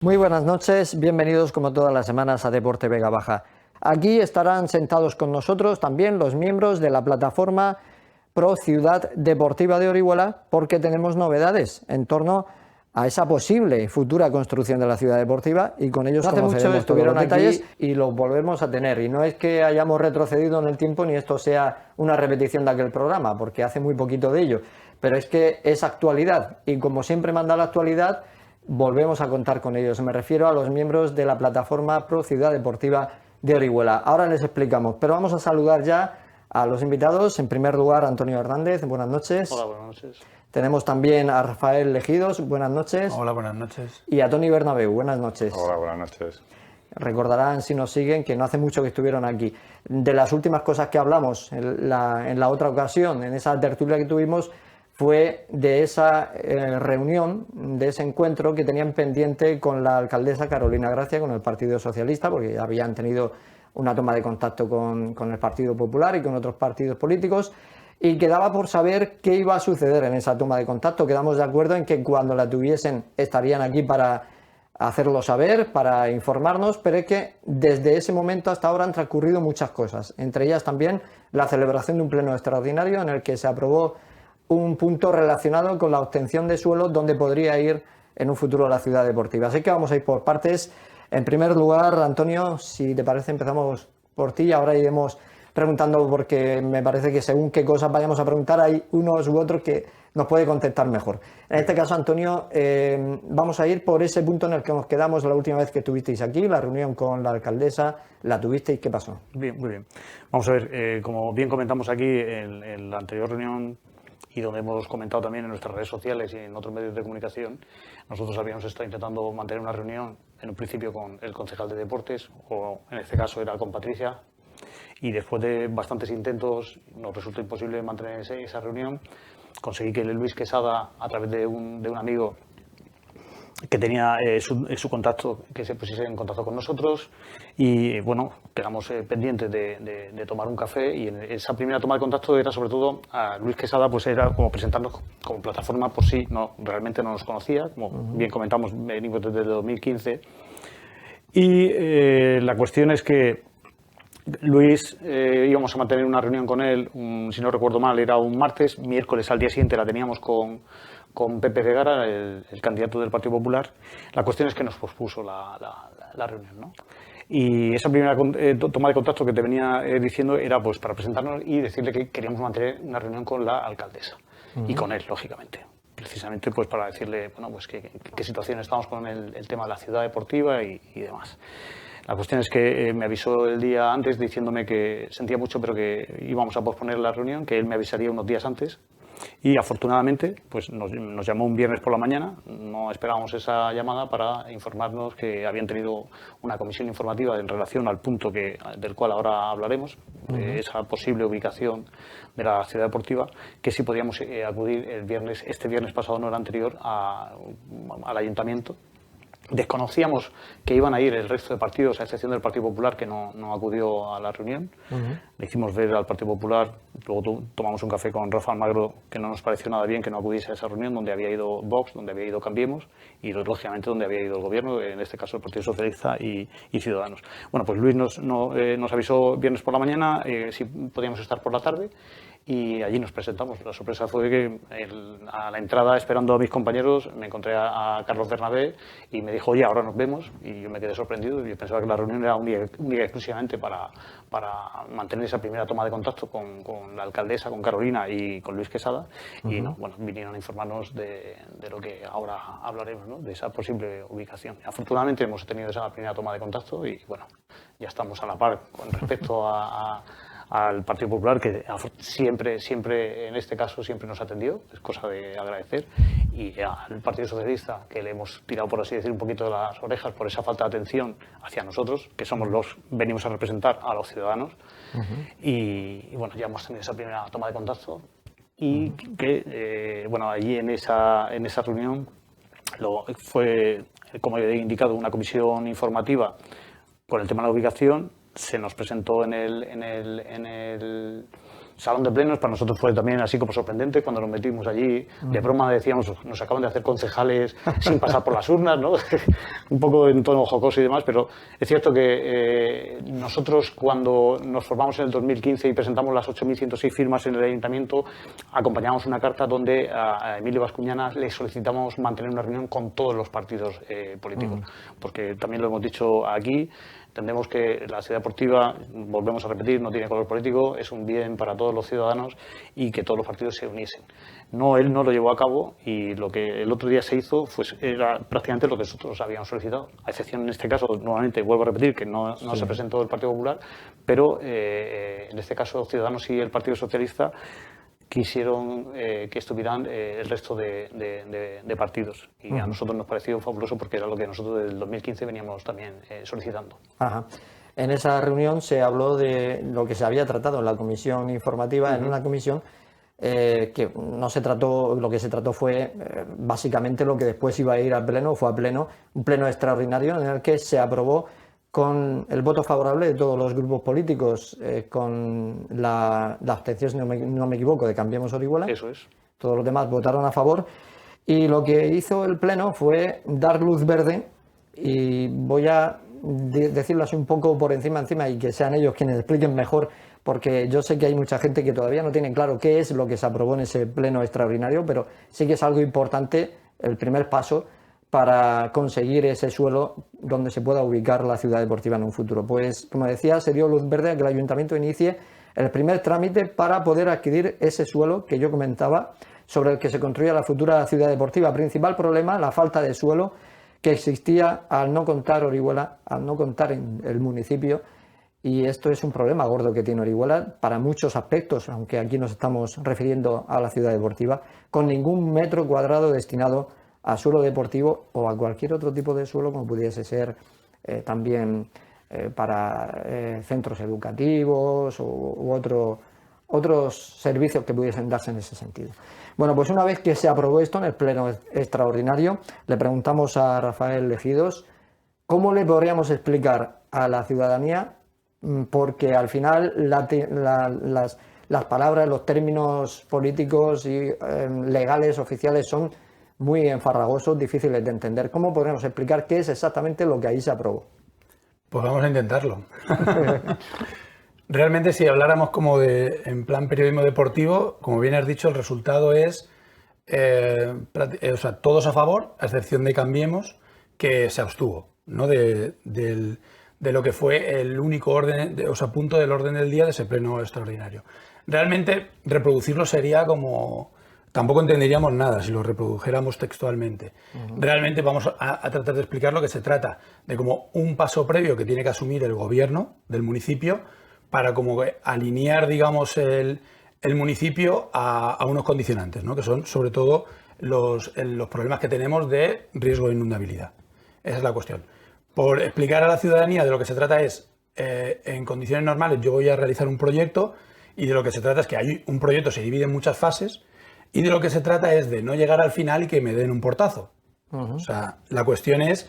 Muy buenas noches, bienvenidos como todas las semanas a Deporte Vega Baja. Aquí estarán sentados con nosotros también los miembros de la plataforma Pro Ciudad Deportiva de Orihuela, porque tenemos novedades en torno a esa posible futura construcción de la ciudad deportiva, y con ellos hace mucho estuvieron todos los detalles y los volvemos a tener. Y no es que hayamos retrocedido en el tiempo ni esto sea una repetición de aquel programa, porque hace muy poquito de ello, pero es que es actualidad y como siempre manda la actualidad, volvemos a contar con ellos. Me refiero a los miembros de la plataforma Pro Ciudad Deportiva de Orihuela. Ahora les explicamos, pero vamos a saludar ya a los invitados. En primer lugar, Antonio Hernández, buenas noches. Hola, buenas noches. Tenemos también a Rafael Legidos, buenas noches. Hola, buenas noches. Y a Toni Bernabeu, buenas noches. Hola, buenas noches. Recordarán, si nos siguen, que no hace mucho que estuvieron aquí. De las últimas cosas que hablamos en la otra ocasión, en esa tertulia que tuvimos, fue de esa reunión, de ese encuentro que tenían pendiente con la alcaldesa Carolina Gracia, con el Partido Socialista, porque habían tenido una toma de contacto con el Partido Popular y con otros partidos políticos, y quedaba por saber qué iba a suceder en esa toma de contacto. Quedamos de acuerdo en que cuando la tuviesen estarían aquí para hacerlo saber, para informarnos, pero es que desde ese momento hasta ahora han transcurrido muchas cosas, entre ellas también la celebración de un pleno extraordinario en el que se aprobó un punto relacionado con la obtención de suelo donde podría ir en un futuro la ciudad deportiva. Así que vamos a ir por partes. En primer lugar, Antonio, si te parece, empezamos por ti. Ahora iremos preguntando, porque me parece que según qué cosas vayamos a preguntar, hay unos u otros que nos puede contestar mejor. En este caso, Antonio, vamos a ir por ese punto en el que nos quedamos la última vez que estuvisteis aquí, la reunión con la alcaldesa. ¿La tuvisteis? ¿Qué pasó? Bien, muy bien. Vamos a ver, como bien comentamos aquí en la anterior reunión, y donde hemos comentado también en nuestras redes sociales y en otros medios de comunicación, nosotros habíamos estado intentando mantener una reunión en un principio con el concejal de deportes, o en este caso era con Patricia, y después de bastantes intentos nos resultó imposible mantener esa reunión. Conseguí que Luis Quesada, a través de un amigo que tenía su contacto, que se pusiese en contacto con nosotros, y bueno, quedamos pendientes de tomar un café, y en esa primera toma de contacto era sobre todo a Luis Quesada, pues era como presentarnos como plataforma por sí, realmente no nos conocía, como bien comentamos, venimos desde 2015, y la cuestión es que Luis, íbamos a mantener una reunión con él, si no recuerdo mal, era un martes, miércoles al día siguiente la teníamos con Pepe Vergara, el candidato del Partido Popular. La cuestión es que nos pospuso la reunión, ¿no? Y esa primera toma de contacto que te venía diciendo era pues para presentarnos y decirle que queríamos mantener una reunión con la alcaldesa y con él, lógicamente. Precisamente pues para decirle, bueno, pues qué situación estamos con el tema de la ciudad deportiva y demás. La cuestión es que me avisó el día antes diciéndome que sentía mucho, pero que íbamos a posponer la reunión, que él me avisaría unos días antes. Y afortunadamente pues nos llamó un viernes por la mañana, no esperábamos esa llamada para informarnos que habían tenido una comisión informativa en relación al punto del cual ahora hablaremos, de esa posible ubicación de la ciudad deportiva, que sí podíamos acudir este viernes pasado, no el anterior, al ayuntamiento. Desconocíamos que iban a ir el resto de partidos, a excepción del Partido Popular, que no acudió a la reunión. Le hicimos ver al Partido Popular, luego tomamos un café con Rafa Almagro, que no nos pareció nada bien que no acudiese a esa reunión, donde había ido Vox, donde había ido Cambiemos, y lógicamente donde había ido el Gobierno, en este caso el Partido Socialista y Ciudadanos. Bueno, pues Luis nos avisó viernes por la mañana si podíamos estar por la tarde, y allí nos presentamos. La sorpresa fue que a la entrada, esperando a mis compañeros, me encontré a Carlos Bernabé y me dijo, oye, ahora nos vemos, y yo me quedé sorprendido. Yo pensaba que la reunión era única y exclusivamente para mantener esa primera toma de contacto con la alcaldesa, con Carolina y con Luis Quesada, y no, bueno, vinieron a informarnos de lo que ahora hablaremos, ¿no? De esa posible ubicación. Afortunadamente hemos tenido esa primera toma de contacto y bueno, ya estamos a la par con respecto al Partido Popular, que siempre, en este caso, siempre nos atendió, es cosa de agradecer, y al Partido Socialista, que le hemos tirado, por así decir, un poquito de las orejas por esa falta de atención hacia nosotros, que somos venimos a representar a los ciudadanos, y bueno, ya hemos tenido esa primera toma de contacto, y que, bueno, allí en esa reunión fue, como he indicado, una comisión informativa con el tema de la ubicación. Se nos presentó en salón de plenos para nosotros fue también así como sorprendente cuando nos metimos allí. De broma decíamos, nos acaban de hacer concejales sin pasar por las urnas, ¿no? Un poco en tono jocoso y demás, pero es cierto que nosotros cuando nos formamos en el 2015 y presentamos las 8.106 firmas en el ayuntamiento, acompañamos una carta donde a Emilio Bascuñana le solicitamos mantener una reunión con todos los partidos políticos, porque también lo hemos dicho aquí. Entendemos que la ciudad deportiva, volvemos a repetir, no tiene color político, es un bien para todos los ciudadanos y que todos los partidos se uniesen. No, él no lo llevó a cabo y lo que el otro día se hizo era prácticamente lo que nosotros habíamos solicitado, a excepción en este caso, nuevamente vuelvo a repetir, que no se presentó el Partido Popular, pero en este caso Ciudadanos y el Partido Socialista quisieron que estuvieran el resto de partidos y a nosotros nos pareció fabuloso porque era lo que nosotros desde el 2015 veníamos también solicitando. Ajá. En esa reunión se habló de lo que se había tratado en la comisión informativa, en una comisión que no se trató, lo que se trató fue básicamente lo que después iba a ir al pleno, fue a pleno, un pleno extraordinario en el que se aprobó con el voto favorable de todos los grupos políticos, con la abstención, si no me equivoco, de Cambiemos Orihuela. Eso es. Todos los demás votaron a favor y lo que hizo el Pleno fue dar luz verde, y voy a decirlo así un poco por encima y que sean ellos quienes expliquen mejor, porque yo sé que hay mucha gente que todavía no tiene claro qué es lo que se aprobó en ese Pleno extraordinario, pero sí que es algo importante, el primer paso para conseguir ese suelo donde se pueda ubicar la ciudad deportiva en un futuro. Pues, como decía, se dio luz verde a que el ayuntamiento inicie el primer trámite para poder adquirir ese suelo que yo comentaba, sobre el que se construya la futura ciudad deportiva. Principal problema, la falta de suelo que existía al no contar Orihuela, al no contar en el municipio, y esto es un problema gordo que tiene Orihuela para muchos aspectos, aunque aquí nos estamos refiriendo a la ciudad deportiva, con ningún metro cuadrado destinado a suelo deportivo o a cualquier otro tipo de suelo, como pudiese ser también para centros educativos u otros servicios que pudiesen darse en ese sentido. Bueno, pues una vez que se aprobó esto en el Pleno extraordinario, le preguntamos a Rafael Legidos cómo le podríamos explicar a la ciudadanía, porque al final las palabras, los términos políticos y legales, oficiales, son muy enfarragosos, difíciles de entender. ¿Cómo podríamos explicar qué es exactamente lo que ahí se aprobó? Pues vamos a intentarlo. Realmente, si habláramos como en plan periodismo deportivo, como bien has dicho, el resultado es todos a favor, a excepción de Cambiemos, que se abstuvo, ¿no? de lo que fue el único punto del orden del día de ese pleno extraordinario. Realmente, reproducirlo sería como... Tampoco entenderíamos nada si lo reprodujéramos textualmente. Realmente vamos a tratar de explicar lo que se trata de como un paso previo que tiene que asumir el gobierno del municipio para como alinear, digamos, el municipio a unos condicionantes, ¿no? Que son sobre todo los problemas que tenemos de riesgo de inundabilidad. Esa es la cuestión. Por explicar a la ciudadanía de lo que se trata es, en condiciones normales yo voy a realizar un proyecto y de lo que se trata es que un proyecto se divide en muchas fases. Y de lo que se trata es de no llegar al final y que me den un portazo. O sea, la cuestión es,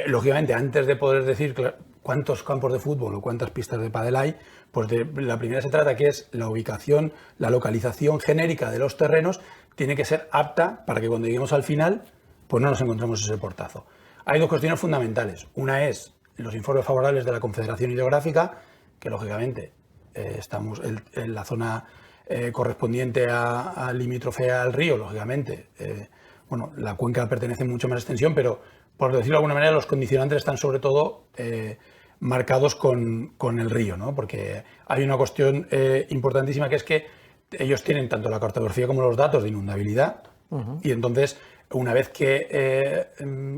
lógicamente, antes de poder decir cuántos campos de fútbol o cuántas pistas de pádel hay, pues la primera se trata que es la ubicación, la localización genérica de los terrenos, tiene que ser apta para que cuando lleguemos al final, pues no nos encontremos ese portazo. Hay dos cuestiones fundamentales. Una es los informes favorables de la Confederación Hidrográfica, que lógicamente estamos en la zona... correspondiente a limítrofe al río, lógicamente. La cuenca pertenece mucho más extensión, pero por decirlo de alguna manera los condicionantes están sobre todo marcados con el río, ¿no? Porque hay una cuestión importantísima que es que ellos tienen tanto la cartografía como los datos de inundabilidad y entonces una vez que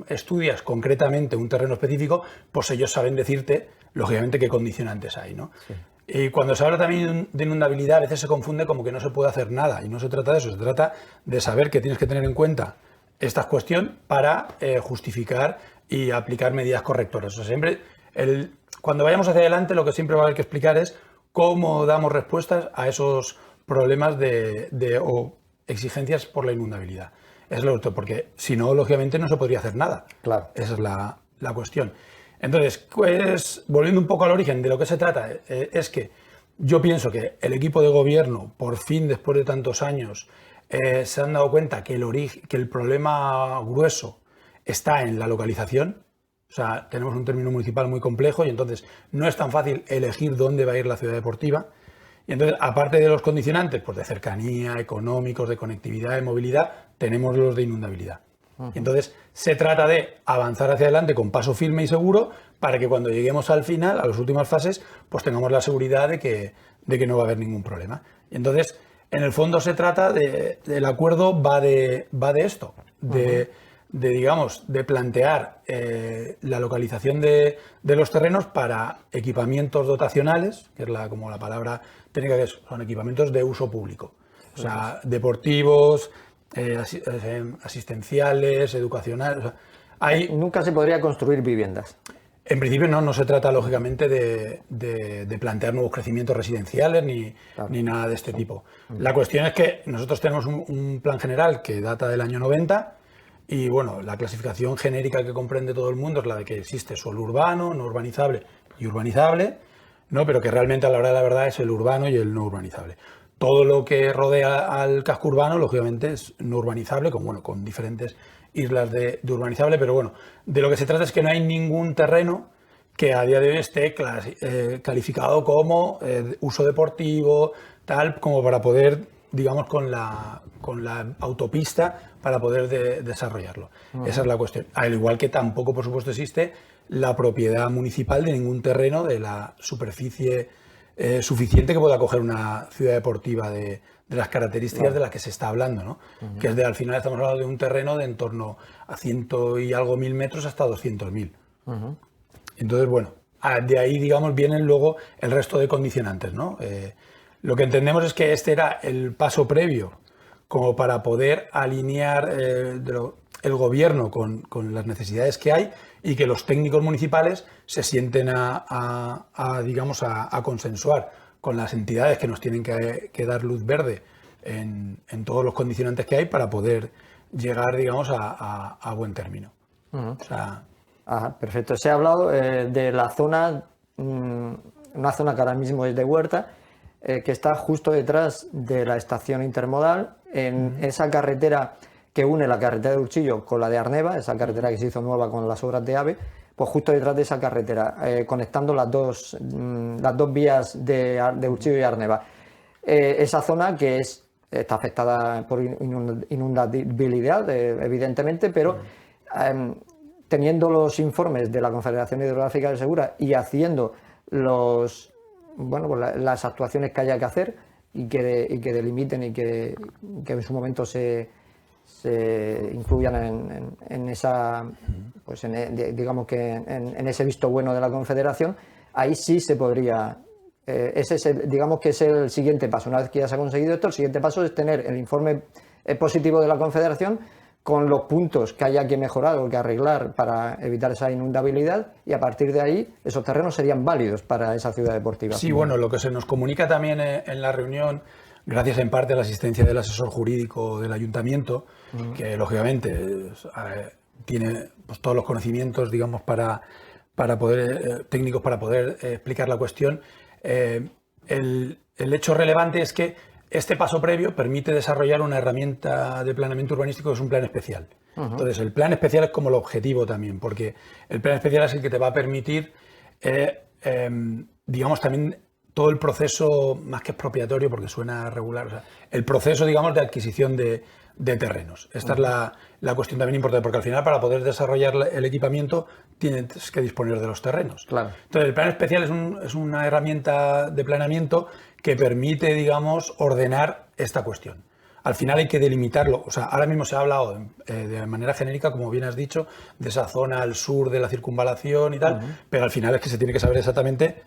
estudias concretamente un terreno específico, pues ellos saben decirte lógicamente qué condicionantes hay, ¿no? Sí. Y cuando se habla también de inundabilidad, a veces se confunde como que no se puede hacer nada. Y no se trata de eso, se trata de saber que tienes que tener en cuenta esta cuestión para justificar y aplicar medidas correctoras. O sea, siempre, cuando vayamos hacia adelante, lo que siempre va a haber que explicar es cómo damos respuestas a esos problemas o exigencias por la inundabilidad. Es lo otro, porque si no, lógicamente no se podría hacer nada. Claro. Esa es la cuestión. Entonces, pues, volviendo un poco al origen de lo que se trata, es que Yo pienso que el equipo de gobierno, por fin, después de tantos años, se han dado cuenta que el problema grueso está en la localización. O sea, tenemos un término municipal muy complejo y entonces no es tan fácil elegir dónde va a ir la ciudad deportiva. Y entonces, aparte de los condicionantes, pues de cercanía, económicos, de conectividad, de movilidad, tenemos los de inundabilidad. Y entonces se trata de avanzar hacia adelante con paso firme y seguro para que cuando lleguemos al final, a las últimas fases, pues tengamos la seguridad de que no va a haber ningún problema. Y entonces, en el fondo se trata del acuerdo va de esto, digamos, de plantear la localización de los terrenos para equipamientos dotacionales, que es como la palabra técnica, que son equipamientos de uso público. O sea, deportivos, asistenciales, educacionales. O sea, nunca se podría construir viviendas. En principio no se trata, lógicamente, de plantear nuevos crecimientos residenciales ni nada de este tipo. La cuestión es que nosotros tenemos un plan general que data del año 90 y, bueno, la clasificación genérica que comprende todo el mundo es la de que existe suelo urbano, no urbanizable y urbanizable, ¿no? Pero que realmente a la hora de la verdad es el urbano y el no urbanizable. Todo lo que rodea al casco urbano, lógicamente, es no urbanizable, con diferentes islas de urbanizable, pero bueno, de lo que se trata es que no hay ningún terreno que a día de hoy esté calificado como uso deportivo, tal, como para poder, digamos, con la autopista para poder desarrollarlo. Esa es la cuestión. Al igual que tampoco, por supuesto, existe la propiedad municipal de ningún terreno de la superficie suficiente que pueda acoger una ciudad deportiva de las características de las que se está hablando, ¿no? Que es al final estamos hablando de un terreno de en torno a 100 y algo mil metros hasta 200.000. Entonces, bueno, de ahí, digamos, vienen luego el resto de condicionantes, ¿no? Lo que entendemos es que este era el paso previo como para poder alinear el gobierno con las necesidades que hay y que los técnicos municipales se sienten digamos, a consensuar con las entidades que nos tienen que dar luz verde en todos los condicionantes que hay para poder llegar, digamos, a buen término. O sea, perfecto. Se ha hablado de la zona, una zona que ahora mismo es de huerta, que está justo detrás de la estación intermodal, en esa carretera que une la carretera de Urchillo con la de Arneva, esa carretera que se hizo nueva con las obras de AVE, pues justo detrás de esa carretera, conectando las dos vías de Urchillo y Arneva. Esa zona que está afectada por inundabilidad, evidentemente, pero teniendo los informes de la Confederación Hidrográfica del Segura y haciendo las actuaciones que haya que hacer y que delimiten y que en su momento se incluyan en esa, pues digamos que en ese visto bueno de la Confederación, ahí sí se podría. Ese es digamos que es el siguiente paso. Una vez que ya se ha conseguido esto, el siguiente paso es tener el informe positivo de la Confederación con los puntos que haya que mejorar o que arreglar para evitar esa inundabilidad, y a partir de ahí esos terrenos serían válidos para esa ciudad deportiva. Sí, bueno, lo que se nos comunica también en la reunión, gracias en parte a la asistencia del asesor jurídico del ayuntamiento, que lógicamente tiene pues, todos los conocimientos, digamos, para poder técnicos para poder explicar la cuestión. El hecho relevante es que este paso previo permite desarrollar una herramienta de planeamiento urbanístico que es un plan especial. Entonces, el plan especial es como el objetivo también, porque el plan especial es el que te va a permitir, digamos, también todo el proceso, más que expropiatorio, porque suena regular, o sea, el proceso, digamos, de adquisición de terrenos. Esta es la cuestión también importante, porque al final, para poder desarrollar el equipamiento, tienes que disponer de los terrenos. Claro. Entonces, el plan especial es una herramienta de planeamiento que permite, digamos, ordenar esta cuestión. Al final hay que delimitarlo. O sea, ahora mismo se ha hablado de manera genérica, como bien has dicho, de esa zona al sur de la circunvalación y tal, pero al final es que se tiene que saber exactamente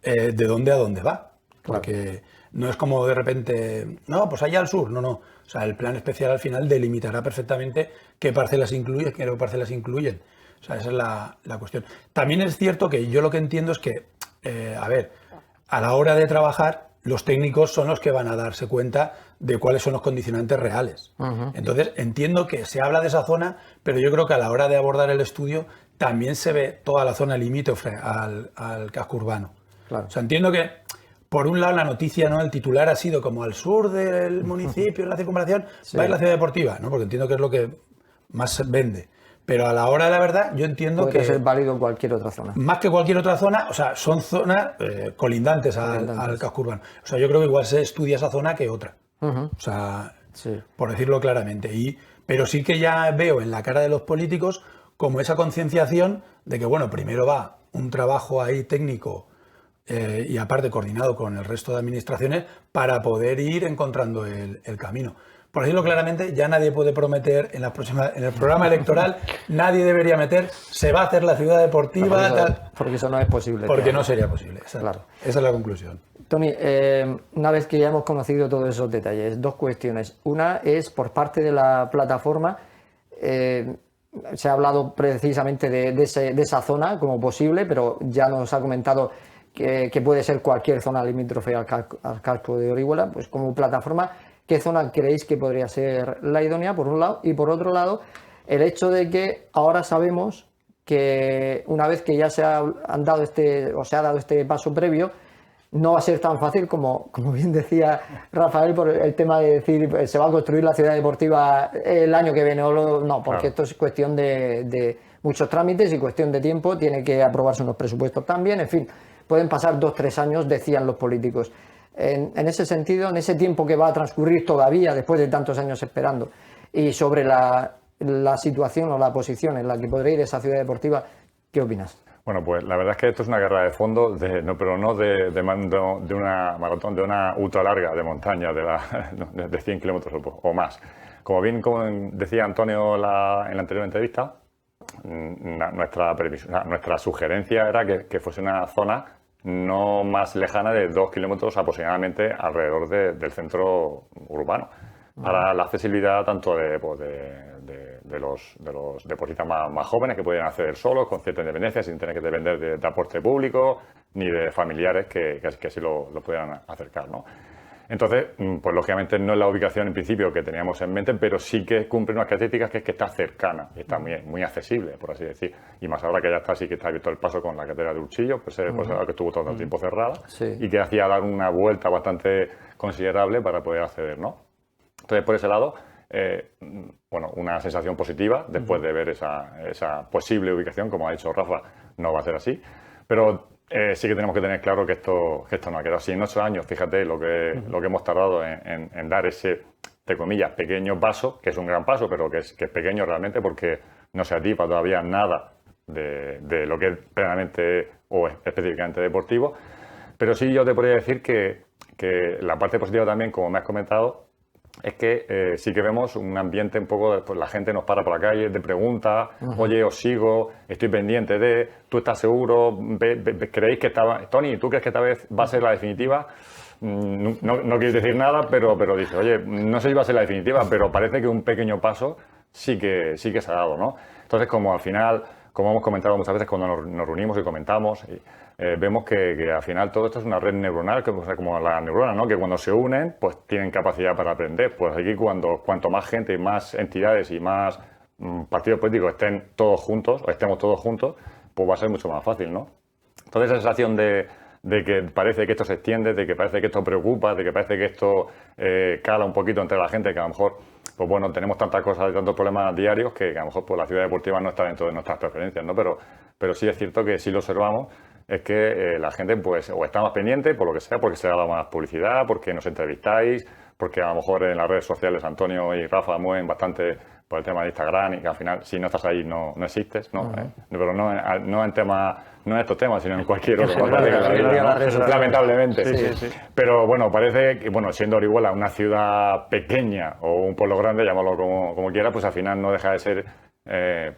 de dónde a dónde va. Porque no es como de repente, no, pues allá al sur, no. O sea, el plan especial al final delimitará perfectamente qué parcelas incluye, qué no parcelas incluyen. O sea, esa es la cuestión. También es cierto que yo lo que entiendo es que, a la hora de trabajar, los técnicos son los que van a darse cuenta de cuáles son los condicionantes reales. Entonces, entiendo que se habla de esa zona, pero yo creo que a la hora de abordar el estudio también se ve toda la zona limítrofe al casco urbano. Claro. O sea, entiendo que por un lado la noticia, ¿no? El titular ha sido como al sur del municipio, en la circunvalación, Sí. va a ir la ciudad deportiva, ¿no? Porque entiendo que es lo que más se vende. Pero a la hora de la verdad, yo entiendo Podría que ser válido en cualquier otra zona. más que cualquier otra zona, o sea, son zonas colindantes al casco urbano. O sea, yo creo que igual se estudia esa zona que otra. O sea, Sí. por decirlo claramente. Pero sí que ya veo en la cara de los políticos como esa concienciación de que, bueno, primero va un trabajo ahí técnico y aparte coordinado con el resto de administraciones para poder ir encontrando el camino. Por decirlo claramente, ya nadie puede prometer en el programa electoral, nadie debería meter, se va a hacer la ciudad deportiva, Porque eso no es posible. porque claro. no sería posible. Claro. Esa es la conclusión. Tony, una vez que ya hemos conocido todos esos detalles, dos cuestiones. Una es por parte de la plataforma, se ha hablado precisamente de esa zona como posible, pero ya nos ha comentado que puede ser cualquier zona limítrofe al casco de Orihuela. Pues como plataforma, ¿qué zona creéis que podría ser la idónea, por un lado? Y por otro lado, el hecho de que ahora sabemos que una vez que ya se ha dado este paso previo, no va a ser tan fácil como bien decía Rafael, por el tema de decir se va a construir la ciudad deportiva el año que viene. No, porque Claro. esto es cuestión de muchos trámites y cuestión de tiempo. Tiene que aprobarse unos presupuestos también. En fin, pueden pasar 2-3 años, decían los políticos. En ese sentido, en ese tiempo que va a transcurrir todavía, después de tantos años esperando, y sobre la situación o la posición en la que podría ir esa ciudad deportiva, ¿qué opinas? Bueno, pues la verdad es que esto es una guerra de fondo, pero no de una maratón, de una ultra larga de montaña de 100 kilómetros o más. Como bien decía Antonio en la anterior entrevista, nuestra sugerencia era que fuese una zona no más lejana de 2 kilómetros aproximadamente alrededor del centro urbano, para la accesibilidad tanto de los deportistas más jóvenes que pueden acceder solos, con cierta independencia, sin tener que depender de aporte público, ni de familiares que sí lo puedan acercar, ¿no? Entonces, pues lógicamente no es la ubicación en principio que teníamos en mente, pero sí que cumple unas características, que es que está cercana, y está muy accesible, por así decir. Y más ahora que ya sí que está abierto el paso con la carretera de Urchillo, pues ahora que estuvo todo el tiempo cerrada, Sí. y que hacía dar una vuelta bastante considerable para poder acceder, ¿no? Entonces, por ese lado, bueno, una sensación positiva después de ver esa posible ubicación. Como ha dicho Rafa, no va a ser así, pero sí que tenemos que tener claro que esto no ha quedado así. En 8 años, fíjate lo que hemos tardado en dar ese, entre comillas, pequeño paso, que es un gran paso, pero que es pequeño realmente, porque no se atipa todavía nada de lo que es plenamente o específicamente deportivo. Pero sí, yo te podría decir que la parte positiva también, como me has comentado, es que sí que vemos un ambiente un poco, pues la gente nos para por la calle, te pregunta, oye, os sigo, estoy pendiente de, ¿tú estás seguro? ¿Creéis que Tony, ¿tú crees que esta vez va a ser la definitiva? No quieres decir nada, pero dice, oye, no sé si va a ser la definitiva, pero parece que un pequeño paso sí que se ha dado, ¿no? Entonces, como al final, como hemos comentado muchas veces cuando nos reunimos y comentamos, vemos que al final todo esto es una red neuronal, como la neurona, ¿no? Que cuando se unen, pues tienen capacidad para aprender. Pues aquí cuanto más gente y más entidades y más partidos políticos estén todos juntos, o estemos todos juntos, pues va a ser mucho más fácil, ¿no? Entonces esa sensación de que parece que esto se extiende, de que parece que esto preocupa, de que parece que esto cala un poquito entre la gente, que a lo mejor, pues bueno, tenemos tantas cosas, tantos problemas diarios que a lo mejor pues la ciudad deportiva no está dentro de nuestras preferencias, ¿no? Pero sí es cierto que sí lo observamos, es que la gente pues o está más pendiente, por lo que sea, porque se ha dado más publicidad, porque nos entrevistáis, porque a lo mejor en las redes sociales Antonio y Rafa mueven bastante por el tema de Instagram, y que al final si no estás ahí no existes, ¿no? Pero no en estos temas, sino en cualquier otro. Lamentablemente. Sí. Pero bueno, parece que, bueno, siendo Orihuela una ciudad pequeña o un pueblo grande, llámalo como quiera, pues al final no deja de ser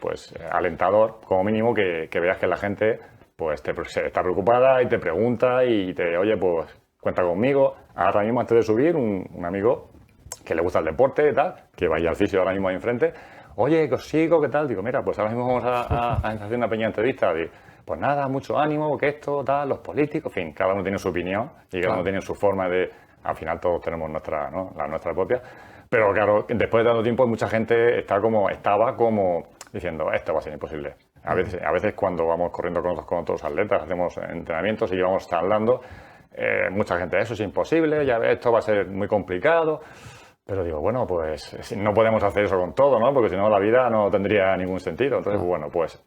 pues alentador, como mínimo, que veas que la gente pues está preocupada y te pregunta y te, oye, pues cuenta conmigo. Ahora mismo, antes de subir, un amigo que le gusta el deporte y tal, que va a ir al fisio ahora mismo ahí enfrente, oye, que os sigo, ¿qué tal? Digo, mira, pues ahora mismo vamos a hacer una pequeña entrevista. Digo, pues nada, mucho ánimo, que esto, tal, los políticos, en fin, cada uno tiene su opinión y cada uno tiene su forma de, al final todos tenemos la nuestra propia. Pero claro, después de tanto tiempo mucha gente estaba como diciendo, esto va a ser imposible. A veces cuando vamos corriendo con otros atletas, hacemos entrenamientos y vamos hablando, mucha gente, eso es imposible, ya ves, esto va a ser muy complicado. Pero digo, bueno, pues no podemos hacer eso con todo, ¿no? Porque si no la vida no tendría ningún sentido. Entonces, bueno, pues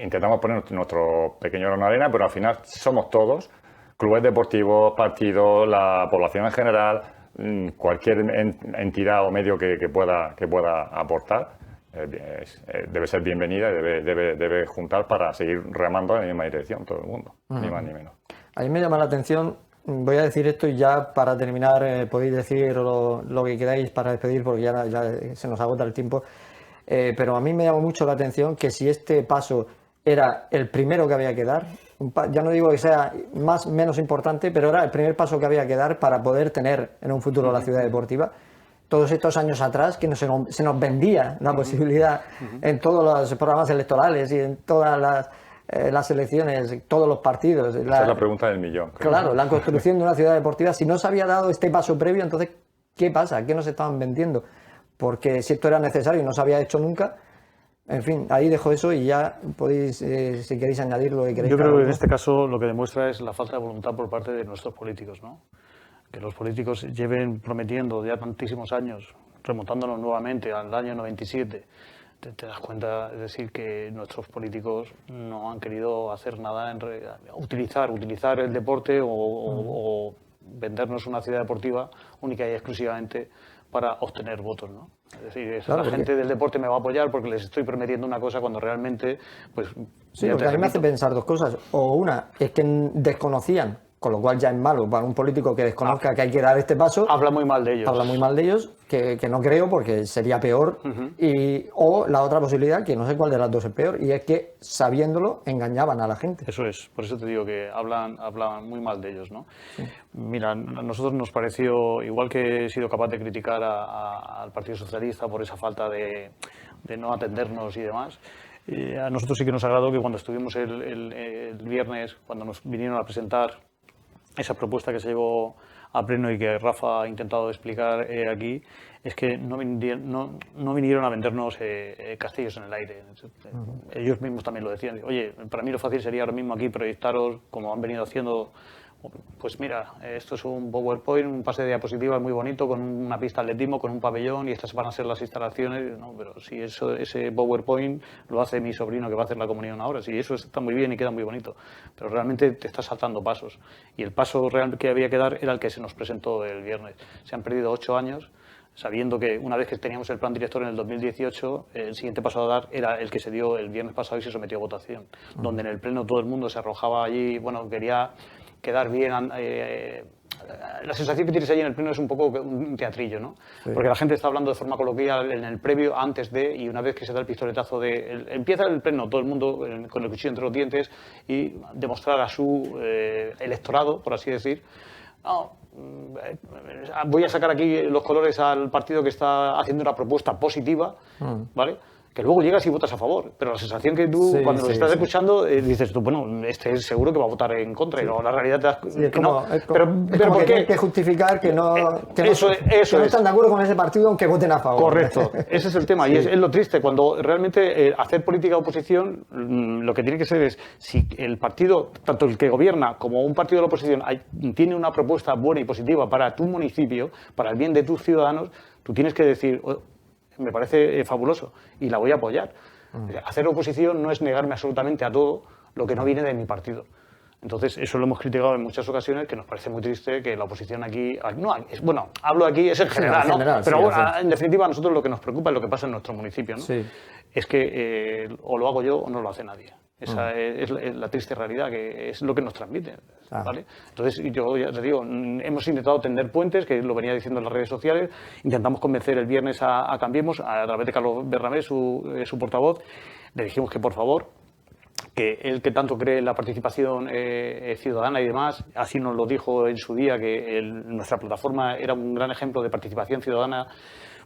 intentamos poner nuestro pequeño grano de arena, pero al final somos todos, clubes deportivos, partidos, la población en general, cualquier entidad o medio que pueda aportar, debe ser bienvenida y debe juntar para seguir remando en la misma dirección todo el mundo, ni más ni menos. A mí me llama la atención, voy a decir esto y ya para terminar podéis decir lo que queráis para despedir porque ya se nos agota el tiempo, pero a mí me llama mucho la atención que si este paso era el primero que había que dar, ya no digo que sea menos importante, pero era el primer paso que había que dar para poder tener en un futuro la ciudad deportiva. Todos estos años atrás que se nos vendía la posibilidad en todos los programas electorales y en todas las elecciones, todos los partidos. Esa es la pregunta del millón. Claro, la construcción de una ciudad deportiva, si no se había dado este paso previo, entonces, ¿qué pasa? ¿Qué nos estaban vendiendo? Porque si esto era necesario y no se había hecho nunca, en fin, ahí dejo eso y ya podéis, si queréis añadir lo que queréis. Yo creo que en este caso lo que demuestra es la falta de voluntad por parte de nuestros políticos, ¿no? Que los políticos lleven prometiendo ya tantísimos años, remontándonos nuevamente al año 97, te das cuenta, es decir, que nuestros políticos no han querido hacer nada en utilizar el deporte o vendernos una ciudad deportiva única y exclusivamente para obtener votos, ¿no? Es decir, claro, la gente del deporte me va a apoyar porque les estoy prometiendo una cosa cuando realmente, pues... Sí, porque a mí me hace pensar dos cosas. O una, es que desconocían, con lo cual ya es malo para un político que desconozca que hay que dar este paso. Habla muy mal de ellos. Habla muy mal de ellos, que no creo porque sería peor. O la otra posibilidad, que no sé cuál de las dos es peor, y es que sabiéndolo engañaban a la gente. Eso es, por eso te digo que hablan muy mal de ellos, ¿no? Sí. Mira, a nosotros nos pareció, igual que he sido capaz de criticar al Partido Socialista por esa falta de no atendernos y demás, a nosotros sí que nos agradó que cuando estuvimos el viernes, cuando nos vinieron a presentar esa propuesta que se llevó a pleno y que Rafa ha intentado explicar aquí, es que no vinieron a vendernos castillos en el aire. Ellos mismos también lo decían. Oye, para mí lo fácil sería ahora mismo aquí proyectaros, como han venido haciendo, pues mira, esto es un PowerPoint, un pase de diapositivas muy bonito, con una pista de atletismo, con un pabellón, y estas van a ser las instalaciones. No, pero si ese PowerPoint lo hace mi sobrino que va a hacer la comunión ahora, si eso está muy bien y queda muy bonito, pero realmente te estás saltando pasos. Y el paso real que había que dar era el que se nos presentó el viernes. Se han perdido 8 años, sabiendo que una vez que teníamos el plan director en el 2018, el siguiente paso a dar era el que se dio el viernes pasado y se sometió a votación, donde en el pleno todo el mundo se arrojaba allí, bueno, quería quedar bien. La sensación que tienes allí en el pleno es un poco un teatrillo, ¿no? Sí. Porque la gente está hablando de forma coloquial en el previo, antes de, y una vez que se da el pistoletazo empieza el pleno, todo el mundo con el cuchillo entre los dientes y demostrar a su electorado, por así decir, voy a sacar aquí los colores al partido que está haciendo una propuesta positiva, ¿vale? Que luego llegas y votas a favor, pero la sensación que tú, cuando lo estás escuchando, dices tú, bueno, este es seguro que va a votar en contra, y no, la realidad te das que no. Pero ¿por qué? Tienes que justificar que no están de acuerdo con ese partido aunque voten a favor. Correcto, ese es el tema, y es lo triste, cuando realmente hacer política de oposición, lo que tiene que ser es, si el partido, tanto el que gobierna como un partido de la oposición, tiene una propuesta buena y positiva para tu municipio, para el bien de tus ciudadanos, tú tienes que decir, me parece fabuloso y la voy a apoyar. Hacer oposición no es negarme absolutamente a todo lo que no viene de mi partido. Entonces, eso lo hemos criticado en muchas ocasiones, que nos parece muy triste que la oposición aquí... bueno, hablo aquí, es en general, ¿no? Pero en definitiva, a nosotros lo que nos preocupa es lo que pasa en nuestro municipio, ¿no? Sí. Es que o lo hago yo o no lo hace nadie. Esa es la triste realidad, que es lo que nos transmite, ¿vale? Entonces, yo ya te digo, hemos intentado tender puentes, que lo venía diciendo en las redes sociales, intentamos convencer el viernes a Cambiemos, a través de Carlos Bernabé, su portavoz, le dijimos que por favor, que él que tanto cree en la participación ciudadana y demás, así nos lo dijo en su día, que nuestra plataforma era un gran ejemplo de participación ciudadana.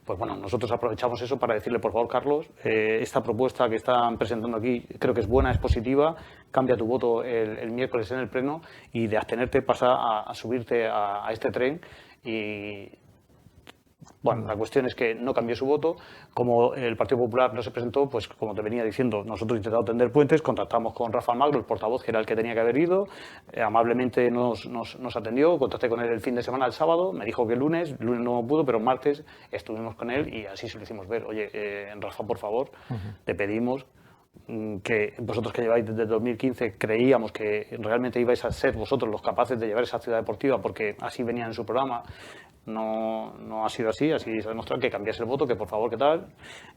Pues bueno, nosotros aprovechamos eso para decirle, por favor, Carlos, esta propuesta que están presentando aquí creo que es buena, es positiva, cambia tu voto el miércoles en el pleno y de abstenerte pasa a subirte a este tren y Bueno, la cuestión es que no cambió su voto. Como el Partido Popular no se presentó, pues como te venía diciendo, nosotros intentamos tender puentes, contactamos con Rafa Almagro, el portavoz, que era el que tenía que haber ido, amablemente nos atendió, contacté con él el fin de semana, el sábado, me dijo que el lunes no pudo, pero martes estuvimos con él y así se lo hicimos ver. Oye, Rafa, por favor, te pedimos que vosotros que lleváis desde 2015 creíamos que realmente ibais a ser vosotros los capaces de llevar esa ciudad deportiva, porque así venía en su programa. No ha sido así se ha demostrado que cambiase el voto, que por favor, ¿qué tal?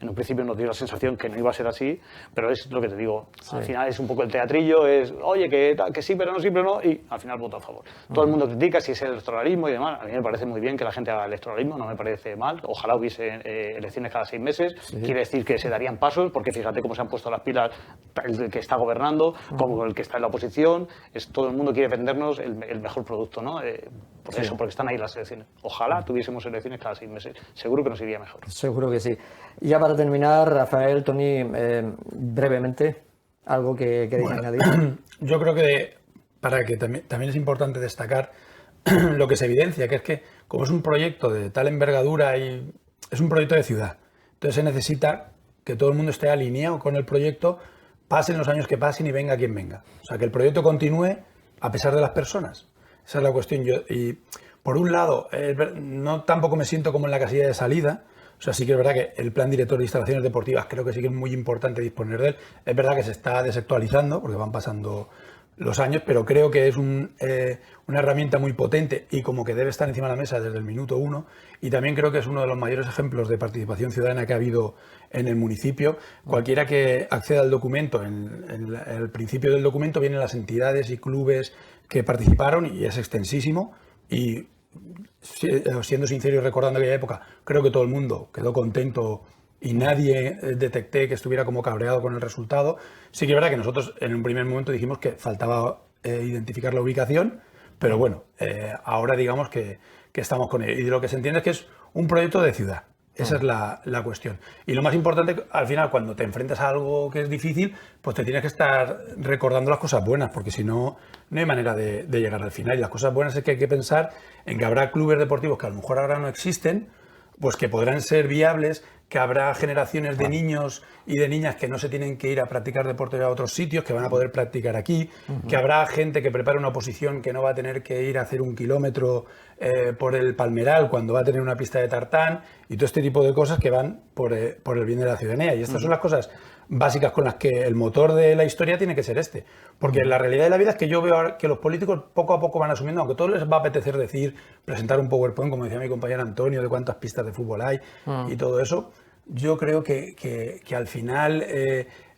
En un principio nos dio la sensación que no iba a ser así, pero es lo que te digo, al final es un poco el teatrillo, es, oye, que sí, pero no, y al final voto a favor. Todo el mundo critica si es el electoralismo y demás, a mí me parece muy bien que la gente haga electoralismo, no me parece mal, ojalá hubiese elecciones cada 6 meses, quiere decir que se darían pasos, porque fíjate cómo se han puesto las pilas el que está gobernando, como el que está en la oposición, todo el mundo quiere vendernos el mejor producto, ¿no? Por eso, porque están ahí las elecciones. Ojalá tuviésemos elecciones cada 6 meses. Seguro que nos iría mejor. Seguro que sí. Y ya para terminar, Rafael, Tony, brevemente, algo que queréis añadir. Yo creo que para que también es importante destacar lo que se evidencia, que es que como es un proyecto de tal envergadura y es un proyecto de ciudad, entonces se necesita que todo el mundo esté alineado con el proyecto, pasen los años que pasen y venga quien venga. O sea, que el proyecto continúe a pesar de las personas. Esa es la cuestión. Y por un lado, no tampoco me siento como en la casilla de salida. O sea, sí que es verdad que el plan director de instalaciones deportivas creo que sí que es muy importante disponer de él. Es verdad que se está desactualizando porque van pasando los años, pero creo que es una herramienta muy potente y como que debe estar encima de la mesa desde el minuto 1. Y también creo que es uno de los mayores ejemplos de participación ciudadana que ha habido en el municipio. Cualquiera que acceda al documento, en el principio del documento vienen las entidades y clubes que participaron y es extensísimo. Y siendo sincero y recordando aquella época, creo que todo el mundo quedó contento y nadie detecté que estuviera como cabreado con el resultado. Sí que es verdad que nosotros en un primer momento dijimos que faltaba identificar la ubicación, pero bueno, ahora digamos que estamos con ello. Y de lo que se entiende es que es un proyecto de ciudad. Esa es la cuestión. Y lo más importante, al final, cuando te enfrentas a algo que es difícil, pues te tienes que estar recordando las cosas buenas, porque si no, no hay manera de llegar al final. Y las cosas buenas es que hay que pensar en que habrá clubes deportivos que a lo mejor ahora no existen, pues que podrán ser viables, que habrá generaciones de niños y de niñas que no se tienen que ir a practicar deporte a otros sitios, que van a poder practicar aquí, que habrá gente que prepara una oposición que no va a tener que ir a hacer 1 kilómetro por el Palmeral cuando va a tener una pista de tartán y todo este tipo de cosas que van por el bien de la ciudadanía. Y estas son las cosas básicas con las que el motor de la historia tiene que ser este. Porque la realidad de la vida es que yo veo que los políticos poco a poco van asumiendo, aunque todos les va a apetecer decir, presentar un PowerPoint, como decía mi compañero Antonio, de cuántas pistas de fútbol hay y todo eso. Yo creo que al final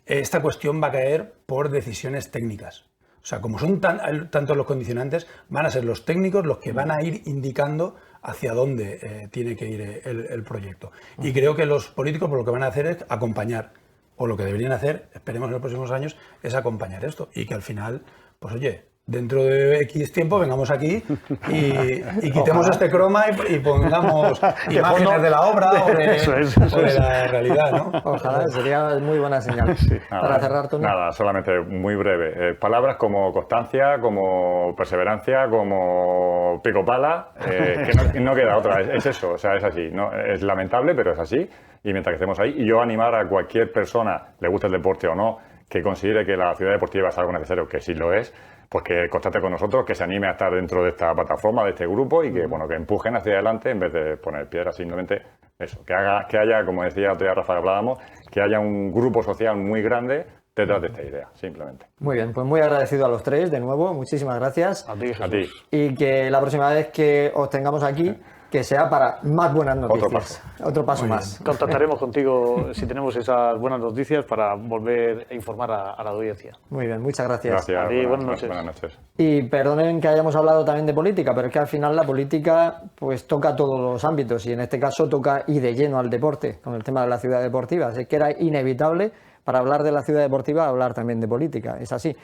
esta cuestión va a caer por decisiones técnicas. O sea, como son tantos los condicionantes, van a ser los técnicos los que van a ir indicando hacia dónde tiene que ir el proyecto. Y creo que los políticos por lo que van a hacer es acompañar, o lo que deberían hacer, esperemos en los próximos años, es acompañar esto. Y que al final, pues oye, dentro de X tiempo vengamos aquí y quitemos este croma y pongamos imágenes de la obra o de la realidad, ¿no? Ojalá, sería muy buena señal. Sí, Para cerrar, Tony. Nada, solamente muy breve. Palabras como constancia, como perseverancia, como pico pala, que no queda otra. Es eso, o sea, es así. ¿No? Es lamentable, pero es así. Y mientras que estemos ahí, y yo animar a cualquier persona, le guste el deporte o no, que considere que la ciudad deportiva es algo necesario, que sí lo es, pues que contacte con nosotros, que se anime a estar dentro de esta plataforma, de este grupo y que, bueno, que empujen hacia adelante en vez de poner piedras, simplemente eso, que haya, como decía otro día Rafa, que hablábamos, que haya un grupo social muy grande detrás de esta idea, simplemente. Muy bien, pues muy agradecido a los tres de nuevo, muchísimas gracias. A ti, Jesús. A ti. Y que la próxima vez que os tengamos aquí, que sea para más buenas noticias. Otro paso más. Contactaremos contigo si tenemos esas buenas noticias para volver a informar a la audiencia. Muy bien, muchas gracias. Gracias. A ti, buenas noches. Buenas noches. Y perdonen que hayamos hablado también de política, pero es que al final la política pues toca todos los ámbitos y en este caso toca y de lleno al deporte, con el tema de la ciudad deportiva. Así que era inevitable para hablar de la ciudad deportiva hablar también de política, es así.